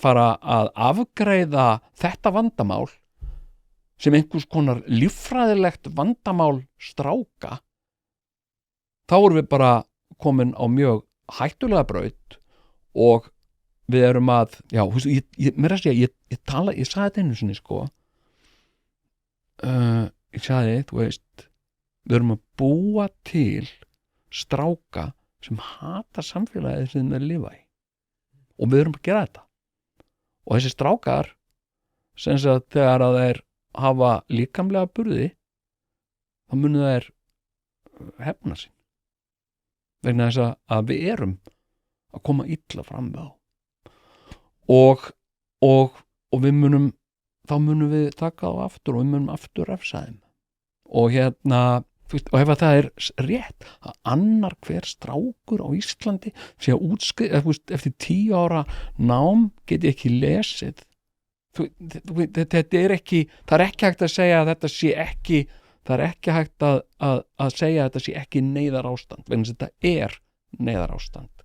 fara að afgreiða þetta vandamál sem einhvers konar líffræðilegt vandamál stráka, þá erum við bara komin á mjög hættulega braut og við erum að, já, mér að segja, ég sagði þetta einu sinni, sko, ég sagði, þú veist, við erum að búa til stráka sem hata samfélagið sem þeir lifa í og við erum að gera þetta og þessi strákar sem að þegar að þeir hafa líkamlega burði þá munu þeir hefna sín vegna þess að við erum að koma illa fram með þá og við munum þá munum við taka þá aftur og við munum aftur refsa þeim og og ef það er rétt að annar hver strákur á Íslandi sé að eftir 10 ára nám geti ekki lesið þetta er ekki, það er ekki hægt að segja að þetta sé ekki, það er ekki hægt að segja að þetta sé ekki neyðarástand, vegna þetta er neyðarástand